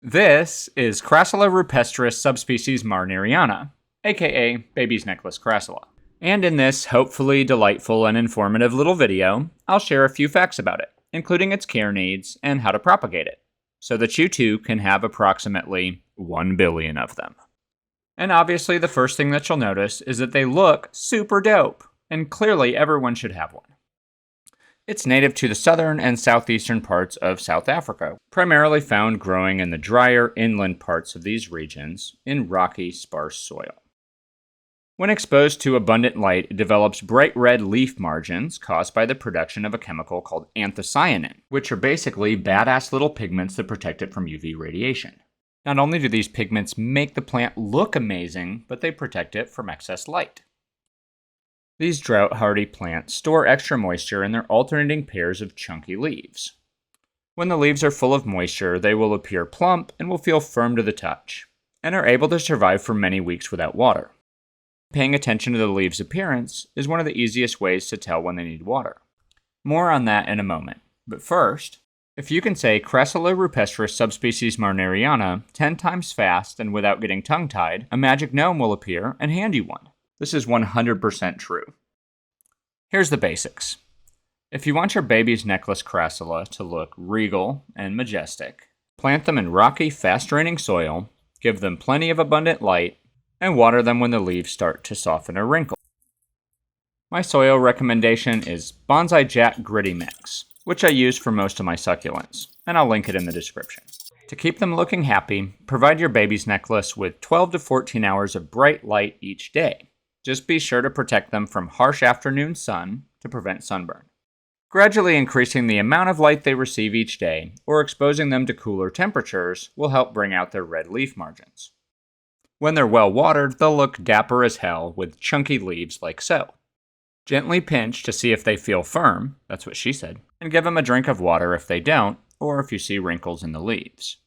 This is Crassula rupestris subspecies marneriana, aka baby's necklace crassula. And in this hopefully delightful and informative little video, I'll share a few facts about it, including its care needs and how to propagate it, so that you too can have approximately 1 billion of them. And obviously the first thing that you'll notice is that they look super dope, and clearly everyone should have one. It's native to the southern and southeastern parts of South Africa, primarily found growing in the drier inland parts of these regions in rocky, sparse soil. When exposed to abundant light, it develops bright red leaf margins caused by the production of a chemical called anthocyanin, which are basically badass little pigments that protect it from UV radiation. Not only do these pigments make the plant look amazing, but they protect it from excess light. These drought-hardy plants store extra moisture in their alternating pairs of chunky leaves. When the leaves are full of moisture, they will appear plump and will feel firm to the touch, and are able to survive for many weeks without water. Paying attention to the leaves' appearance is one of the easiest ways to tell when they need water. More on that in a moment, but first, if you can say Crassula rupestris subspecies marneriana 10 times fast and without getting tongue-tied, a magic gnome will appear and hand you one. This is 100% true. Here's the basics. If you want your baby's necklace crassula to look regal and majestic, plant them in rocky, fast-draining soil, give them plenty of abundant light, and water them when the leaves start to soften or wrinkle. My soil recommendation is Bonsai Jack Gritty Mix, which I use for most of my succulents, and I'll link it in the description. To keep them looking happy, provide your baby's necklace with 12 to 14 hours of bright light each day. Just be sure to protect them from harsh afternoon sun to prevent sunburn. Gradually increasing the amount of light they receive each day, or exposing them to cooler temperatures, will help bring out their red leaf margins. When they're well watered, they'll look dapper as hell with chunky leaves like so. Gently pinch to see if they feel firm, that's what she said, and give them a drink of water if they don't, or if you see wrinkles in the leaves.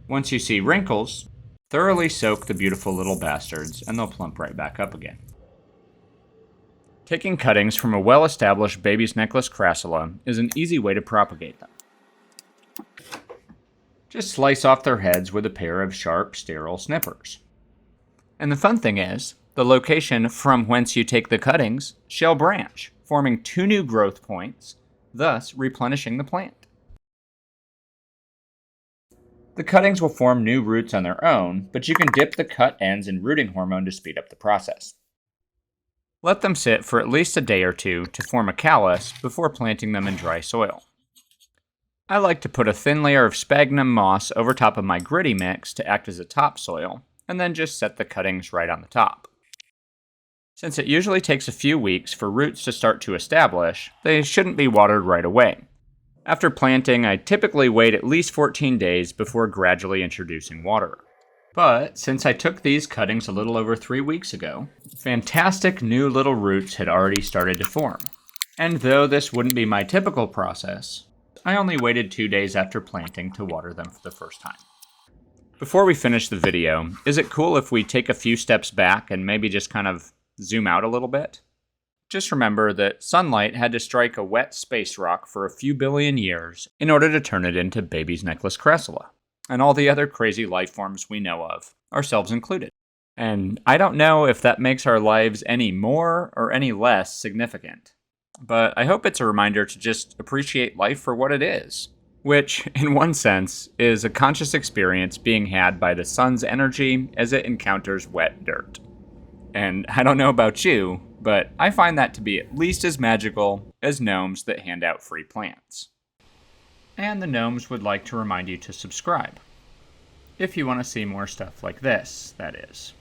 Once you see wrinkles, thoroughly soak the beautiful little bastards, and they'll plump right back up again. Taking cuttings from a well-established baby's necklace crassula is an easy way to propagate them. Just slice off their heads with a pair of sharp, sterile snippers. And the fun thing is, the location from whence you take the cuttings shall branch, forming 2 new growth points, thus replenishing the plant. The cuttings will form new roots on their own, but you can dip the cut ends in rooting hormone to speed up the process. Let them sit for at least a day or two to form a callus before planting them in dry soil. I like to put a thin layer of sphagnum moss over top of my gritty mix to act as a topsoil, and then just set the cuttings right on the top. Since it usually takes a few weeks for roots to start to establish, they shouldn't be watered right away. After planting, I typically wait at least 14 days before gradually introducing water. But since I took these cuttings a little over 3 weeks ago, fantastic new little roots had already started to form. And though this wouldn't be my typical process, I only waited 2 days after planting to water them for the first time. Before we finish the video, is it cool if we take a few steps back and maybe just kind of zoom out a little bit? Just remember that sunlight had to strike a wet space rock for a few billion years in order to turn it into baby's necklace crassula, and all the other crazy life forms we know of, ourselves included. And I don't know if that makes our lives any more or any less significant, but I hope it's a reminder to just appreciate life for what it is, which, in one sense, is a conscious experience being had by the sun's energy as it encounters wet dirt. And I don't know about you, but I find that to be at least as magical as gnomes that hand out free plants. And the gnomes would like to remind you to subscribe, if you want to see more stuff like this, that is.